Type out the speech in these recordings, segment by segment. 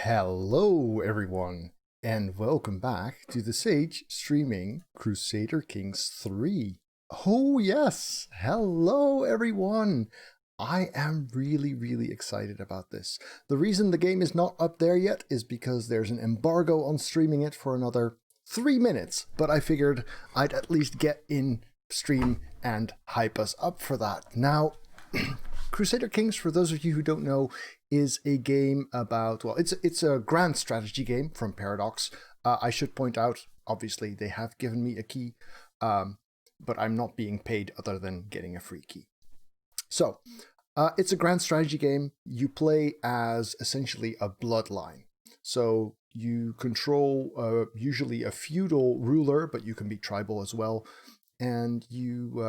Hello everyone, and welcome back to the Sage streaming Crusader Kings 3. Oh yes, hello everyone! I am really excited about this. The reason the game is not up there yet is because there's an embargo on streaming it for another 3 minutes, but I figured I'd at least get in stream and hype us up for that. Now, Crusader Kings, for those of you who don't know, is a game about, well, it's a grand strategy game from Paradox. I should point out, obviously, they have given me a key, but I'm not being paid other than getting a free key. So, it's a grand strategy game. You play as essentially a bloodline. So you control usually a feudal ruler, but you can be tribal as well. And you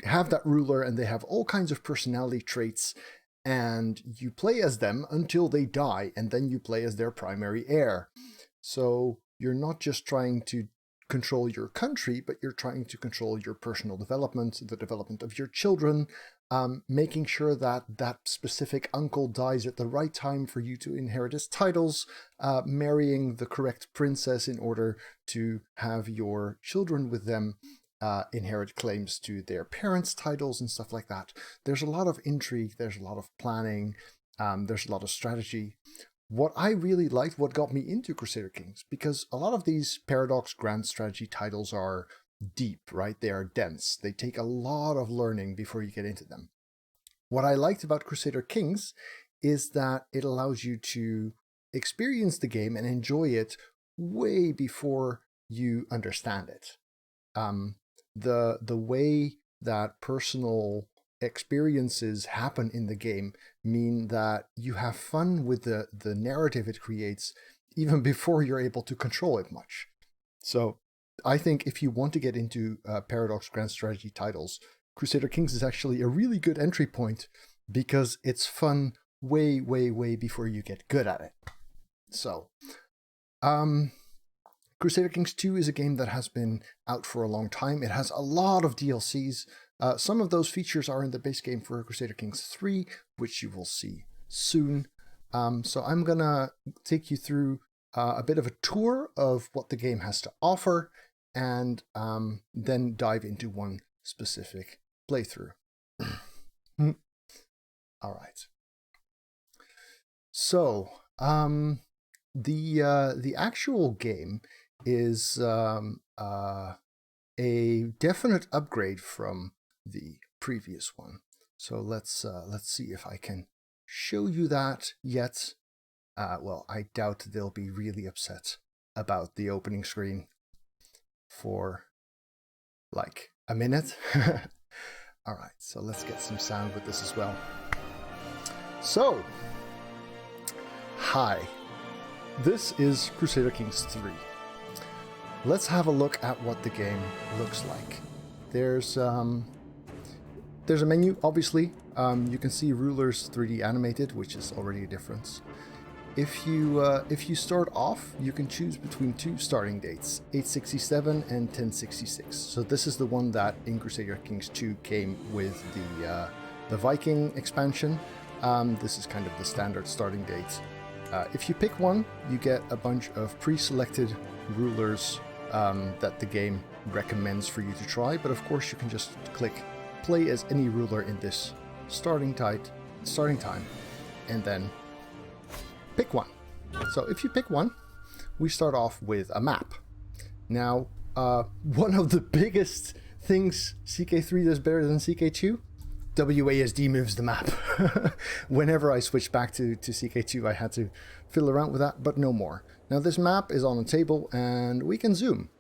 have that ruler, and they have all kinds of personality traits, and you play as them until they die, and then you play as their primary heir. So you're not just trying to control your country, but you're trying to control your personal development, the development of your children, making sure that that specific uncle dies at the right time for you to inherit his titles, marrying the correct princess in order to have your children with them inherit claims to their parents' titles and stuff like that. There's a lot of intrigue, there's a lot of planning, there's a lot of strategy. What I really liked, what got me into Crusader Kings, because a lot of these Paradox grand strategy titles are deep, right? They are dense. They take a lot of learning before you get into them. What I liked about Crusader Kings is that it allows you to experience the game and enjoy it way before you understand it. The way that personal experiences happen in the game mean that you have fun with the narrative it creates even before you're able to control it much. So I think if you want to get into Paradox grand strategy titles, Crusader Kings is actually a really good entry point because it's fun way before you get good at it. So Crusader Kings 2 is a game that has been out for a long time. It has a lot of DLCs. Some of those features are in the base game for Crusader Kings 3, which you will see soon. So I'm going to take you through a bit of a tour of what the game has to offer, and then dive into one specific playthrough. All right. So the actual game is a definite upgrade from the previous one. So let's see if I can show you that yet. Well, I doubt they'll be really upset about the opening screen for like a minute. All right, so let's get some sound with this as well. So, hi, this is Crusader Kings 3. Let's have a look at what the game looks like. There's a menu, obviously. You can see rulers 3D animated, which is already a difference. If you start off, you can choose between two starting dates, 867 and 1066. So this is the one that in Crusader Kings 2 came with the Viking expansion. This is kind of the standard starting date. If you pick one, you get a bunch of pre-selected rulers that the game recommends for you to try, but of course you can just click play as any ruler in this starting time, and then pick one. So if you pick one, we start off with a map. Now, one of the biggest things CK3 does better than CK2, WASD moves the map. Whenever I switched back to CK2, I had to fiddle around with that, but no more. Now this map is on a table, and we can zoom.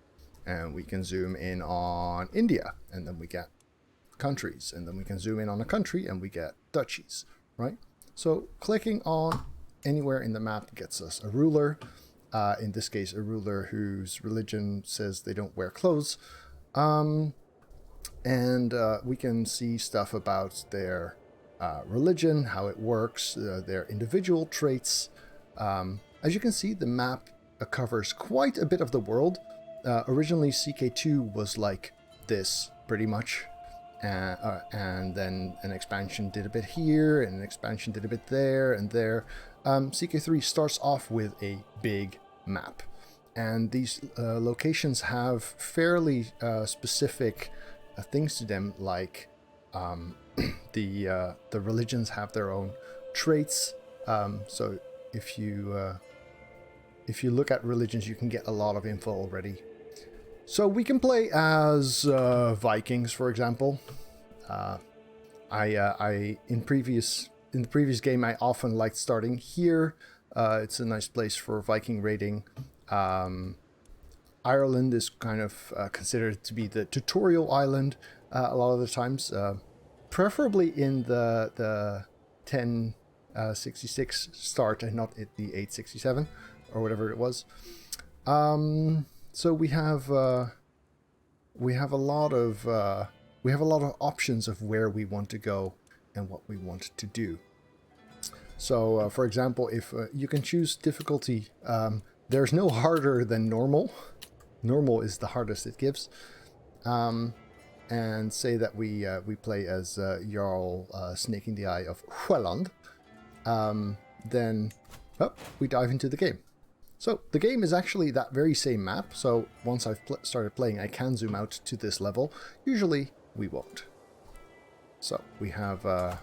And we can zoom in on India, and then we get countries. And then we can zoom in on a country, and we get duchies, right? So clicking on anywhere in the map gets us a ruler. In this case, a ruler whose religion says they don't wear clothes. And we can see stuff about their religion, how it works, their individual traits. As you can see, the map covers quite a bit of the world. Originally, CK2 was like this, pretty much. And then an expansion did a bit here, and an expansion did a bit there and there. CK3 starts off with a big map. And these locations have fairly specific things to them, like the religions have their own traits. So if you look at religions, you can get a lot of info already. So we can play as Vikings, for example. In the previous game, I often liked starting here. It's a nice place for Viking raiding. Ireland is kind of considered to be the tutorial island a lot of the times, preferably in the 1066 start and not at the 867 or whatever it was. So we have a lot of options of where we want to go and what we want to do. So, for example, if you can choose difficulty, there's no harder than normal. Normal is the hardest it gives. And say that we play as Jarl Snake in the Eye of Holland. Then we dive into the game. So the game is actually that very same map. So once I've started playing, I can zoom out to this level. Usually we won't. So we have our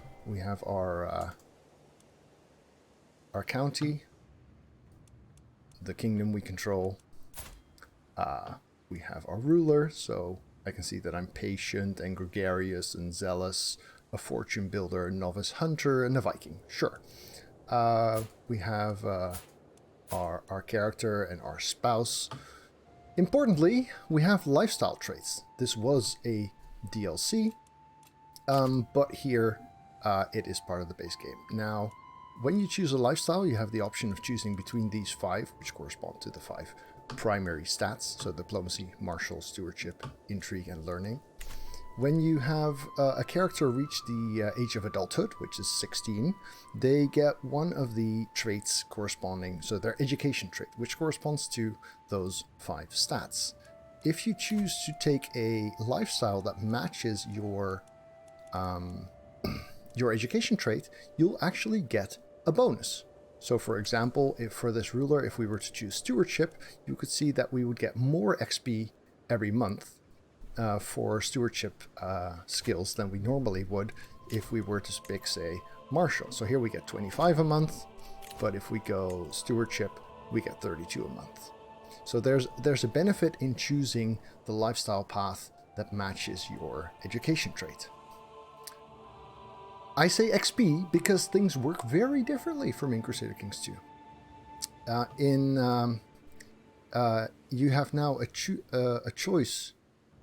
county, the kingdom we control. We have our ruler, so I can see that I'm patient and gregarious and zealous, a fortune builder, a novice hunter, and a Viking. Sure. We have our character and our spouse. Importantly, we have lifestyle traits. This was a DLC, but here it is part of the base game. Now, when you choose a lifestyle, you have the option of choosing between these 5, which correspond to the 5 primary stats, so diplomacy, martial, stewardship, intrigue, and learning. When you have a character reach the age of adulthood, which is 16, they get one of the traits corresponding, so their education trait, which corresponds to those 5 stats. If you choose to take a lifestyle that matches your education trait, you'll actually get a bonus. So for example, if for this ruler, if we were to choose stewardship, you could see that we would get more XP every month for stewardship skills than we normally would if we were to pick, say, martial. So here we get 25 a month, but if we go stewardship, we get 32 a month. So there's a benefit in choosing the lifestyle path that matches your education trait. I say XP because things work very differently from in Crusader Kings 2. You have now a choice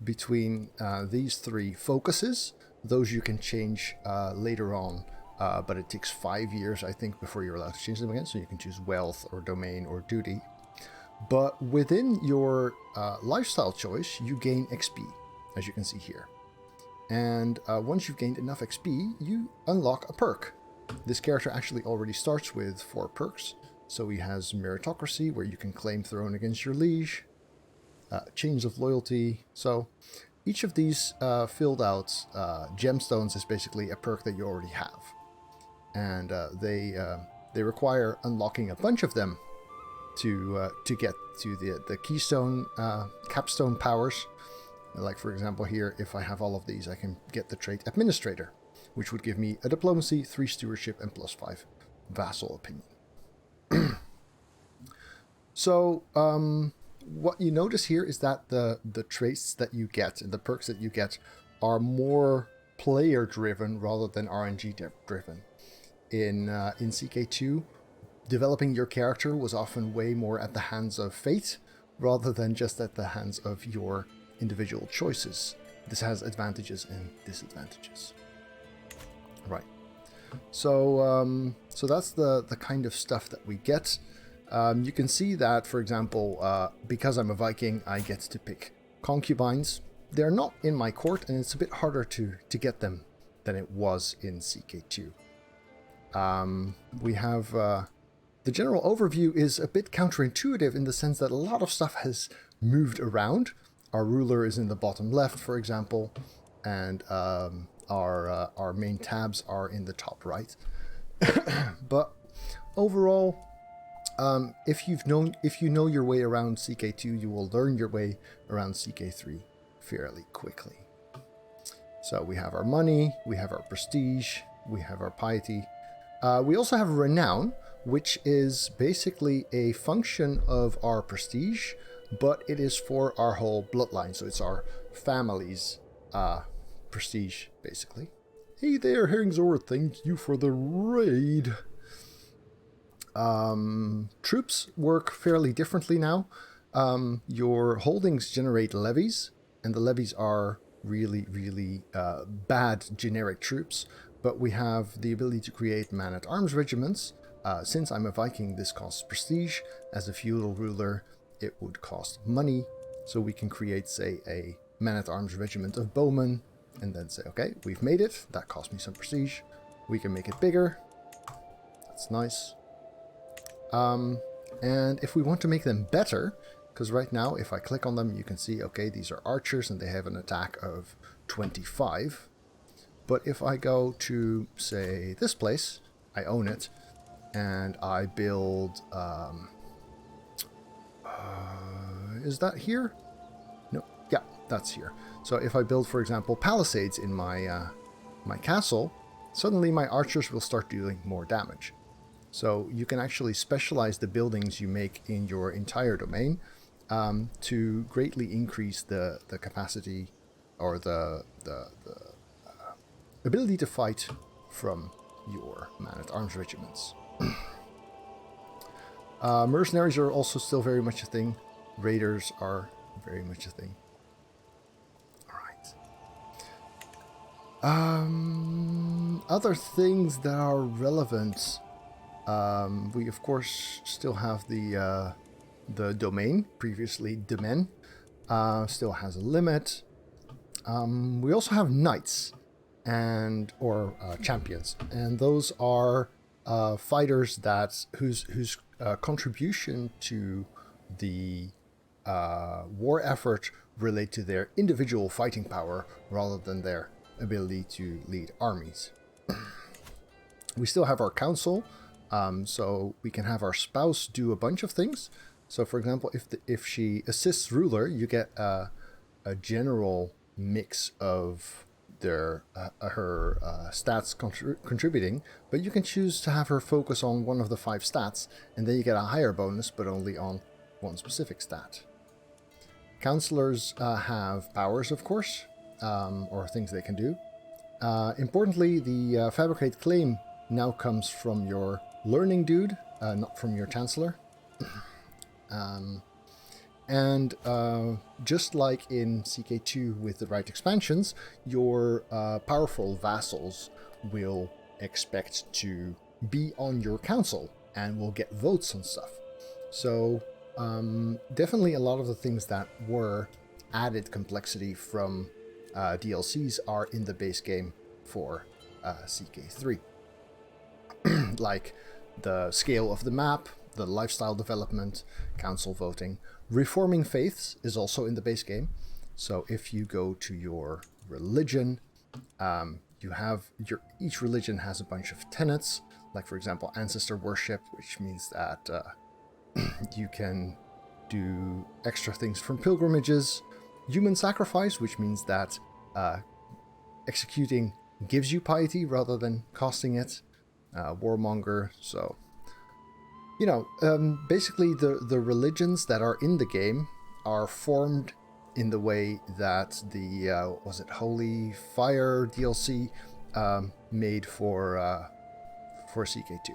between these 3 focuses. Those you can change later on, but it takes 5 years, I think, before you're allowed to change them again. So you can choose wealth or domain or duty. But within your lifestyle choice, you gain XP, as you can see here. And once you've gained enough XP, you unlock a perk. This character actually already starts with 4 perks. So he has meritocracy, where you can claim throne against your liege, chains of loyalty. So each of these filled out gemstones is basically a perk that you already have. And they require unlocking a bunch of them to get to the keystone capstone powers. Like, for example, here, if I have all of these, I can get the trait Administrator, which would give me a diplomacy, 3 stewardship, and +5 vassal opinion. So, what you notice here is that the traits that you get and the perks that you get are more player-driven rather than RNG-driven. In CK2, developing your character was often way more at the hands of fate rather than just at the hands of your individual choices. This has advantages and disadvantages. Right. So that's the kind of stuff that we get. You can see that, for example, because I'm a Viking, I get to pick concubines. They're not in my court, and it's a bit harder to get them than it was in CK2. We have the general overview is a bit counterintuitive in the sense that a lot of stuff has moved around. Our ruler is in the bottom left, for example, and our main tabs are in the top right. But overall, if you know your way around CK2, you will learn your way around CK3 fairly quickly. So we have our money, we have our prestige, we have our piety. We also have renown, which is basically a function of our prestige, but it is for our whole bloodline. So it's our family's prestige, basically. Hey there, Herringzor, thank you for the raid. Troops work fairly differently now. Your holdings generate levies, and the levies are really, really bad generic troops, but we have the ability to create man-at-arms regiments. Since I'm a Viking, this costs prestige. As a feudal ruler, it would cost money, so we can create, say, a man-at-arms regiment of bowmen, and then say, okay, we've made it, that cost me some prestige. We can make it bigger. That's nice. And if we want to make them better, because right now, if I click on them, you can see, okay, these are archers and they have an attack of 25. But if I go to, say, this place, I own it, and I build, is that here? No, yeah, that's here. So if I build, for example, palisades in my, my castle, suddenly my archers will start doing more damage. So you can actually specialize the buildings you make in your entire domain to greatly increase the capacity or the ability to fight from your man-at-arms regiments. Mercenaries are also still very much a thing. Raiders are very much a thing. Alright. Other things that are relevant. We of course still have the domain, previously domain, still has a limit. We also have knights or champions, and those are fighters whose contribution to the war effort relate to their individual fighting power rather than their ability to lead armies. We still have our council. So we can have our spouse do a bunch of things. So for example, if she assists ruler, you get a general mix of her stats contributing, but you can choose to have her focus on one of the 5 stats, and then you get a higher bonus, but only on one specific stat. Counselors have powers, of course, or things they can do. Importantly, the fabricate claim now comes from your learning dude, not from your chancellor. Just like in CK2 with the right expansions, your powerful vassals will expect to be on your council and will get votes on stuff. So definitely a lot of the things that were added complexity from DLCs are in the base game for CK3. Like the scale of the map, the lifestyle development, council voting. Reforming faiths is also in the base game. So if you go to your religion, each religion has a bunch of tenets, like for example ancestor worship, which means that you can do extra things from pilgrimages. Human sacrifice, which means that executing gives you piety rather than costing it. Warmonger, so basically the religions that are in the game are formed in the way that the Holy Fire DLC made for CK2.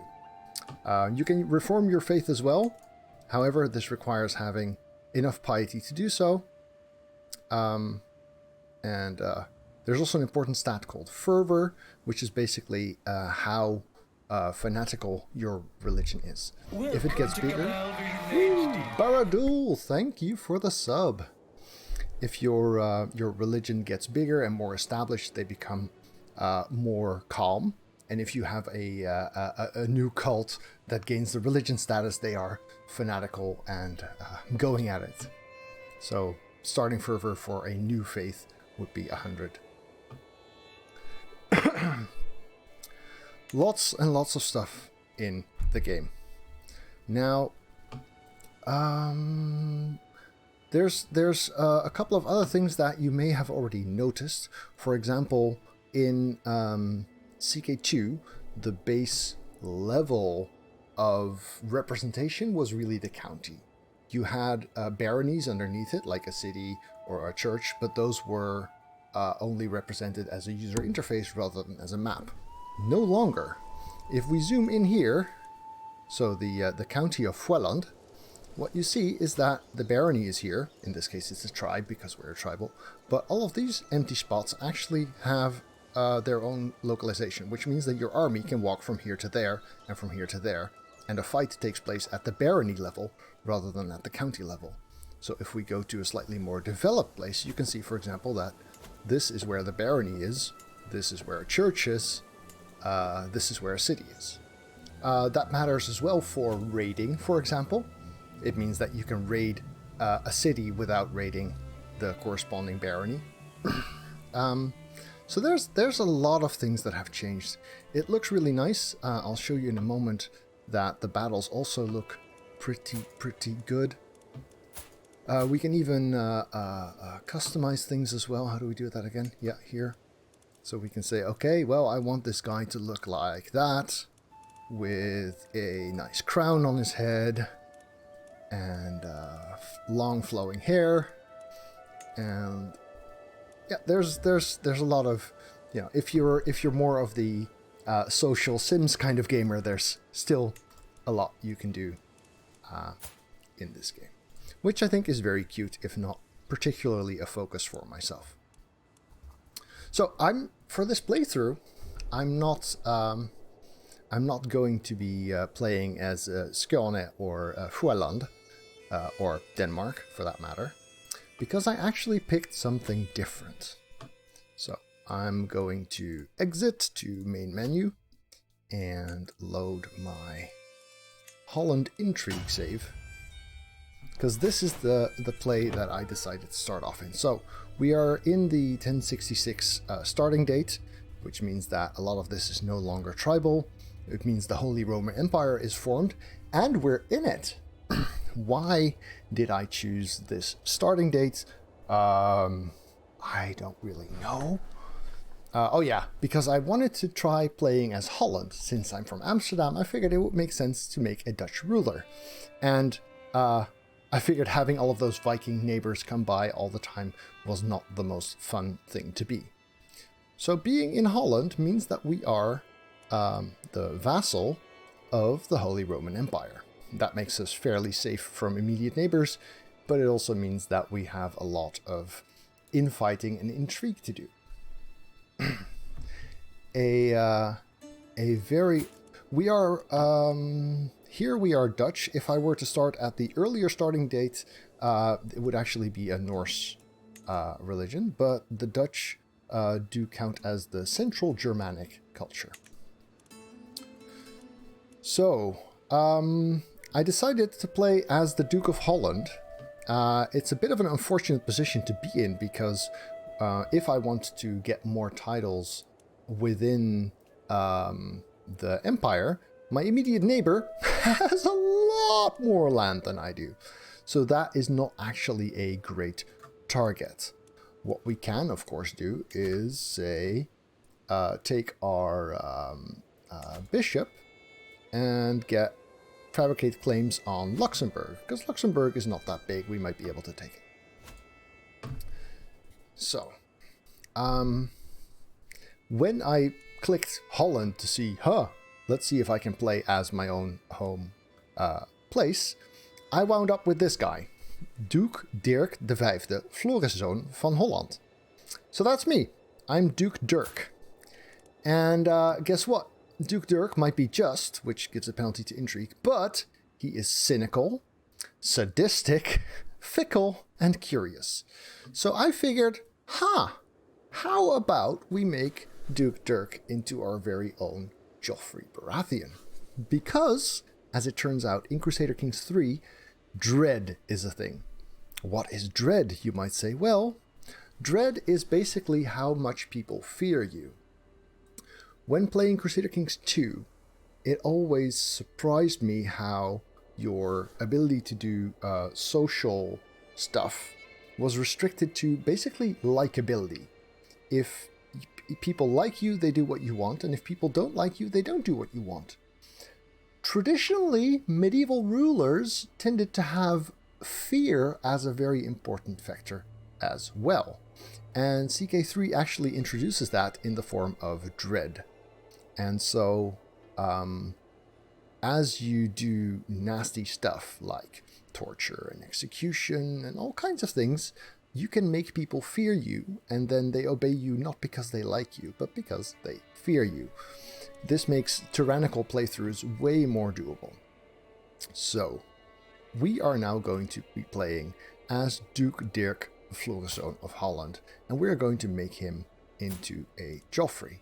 You can reform your faith as well. However, this requires having enough piety to do so. There's also an important stat called fervor, which is basically how fanatical your religion is. If it gets bigger, Baradul, thank you for the sub. If your religion gets bigger and more established, they become more calm. And if you have a new cult that gains the religion status, they are fanatical and going at it. So starting fervor for a new faith would be 100. Lots and lots of stuff in the game. Now, there's a couple of other things that you may have already noticed. For example, in CK2, the base level of representation was really the county. You had baronies underneath it, like a city or a church, but those were only represented as a user interface rather than as a map. No longer. If we zoom in here, so the county of Holland, what you see is that the barony is here. In this case, it's a tribe because we're a tribal. But all of these empty spots actually have their own localization, which means that your army can walk from here to there and from here to there. And a fight takes place at the barony level rather than at the county level. So if we go to a slightly more developed place, you can see, for example, that this is where the barony is, this is where a church is, this is where a city is. That matters as well for raiding, for example. It means that you can raid a city without raiding the corresponding barony. So there's a lot of things that have changed. It looks really nice. I'll show you in a moment that the battles also look pretty good. We can even customize things as well. How do we do that again? Yeah, here. So we can say, okay, well, I want this guy to look like that, with a nice crown on his head, and long flowing hair, and yeah, there's a lot of, you know, if you're more of the social Sims kind of gamer, there's still a lot you can do in this game, which I think is very cute, if not particularly a focus for myself. So for this playthrough, I'm not going to be playing as Skåne or Sjælland, or Denmark for that matter, because I actually picked something different. So I'm going to exit to main menu and load my Holland intrigue save, because this is the play that I decided to start off in. So we are in the 1066 starting date, which means that a lot of this is no longer tribal. It means the Holy Roman Empire is formed, and we're in it. Why did I choose this starting date? I don't really know. Oh yeah, because I wanted to try playing as Holland. Since I'm from Amsterdam, I figured it would make sense to make a Dutch ruler. And I figured having all of those Viking neighbors come by all the time was not the most fun thing to be. So being in Holland means that we are the vassal of the Holy Roman Empire. That makes us fairly safe from immediate neighbors, but it also means that we have a lot of infighting and intrigue to do. We are here. We are Dutch. If I were to start at the earlier starting date, it would actually be a Norse religion, but the Dutch do count as the Central Germanic culture. So, I decided to play as the Duke of Holland. It's a bit of an unfortunate position to be in, because if I want to get more titles within the Empire, my immediate neighbor has a lot more land than I do. So that is not actually a great target. What we can, of course, do is say, take our bishop and fabricate claims on Luxembourg, because Luxembourg is not that big. We might be able to take it. So, when I clicked Holland to see, let's see if I can play as my own home place, I wound up with this guy, Duke Dirk de Vijfde, Floriszoon van Holland. So that's me. I'm Duke Dirk. And guess what? Duke Dirk might be just, which gives a penalty to intrigue, but he is cynical, sadistic, fickle, and curious. So I figured, how about we make Duke Dirk into our very own Joffrey Baratheon? Because, as it turns out, in Crusader Kings 3, dread is a thing. What is dread, you might say? Well, dread is basically how much people fear you. When playing Crusader Kings 2, it always surprised me how your ability to do social stuff was restricted to basically likability. If people like you, they do what you want, and if people don't like you, they don't do what you want. Traditionally, medieval rulers tended to have fear as a very important factor as well. And CK3 actually introduces that in the form of dread. And so, as you do nasty stuff like torture and execution and all kinds of things, you can make people fear you, and then they obey you not because they like you, but because they fear you. This makes tyrannical playthroughs way more doable. So, we are now going to be playing as Duke Dirk Floriszoon of Holland, and we're going to make him into a Joffrey.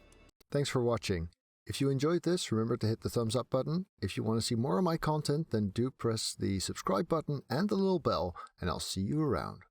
Thanks for watching. If you enjoyed this, remember to hit the thumbs up button. If you want to see more of my content, then do press the subscribe button and the little bell, and I'll see you around.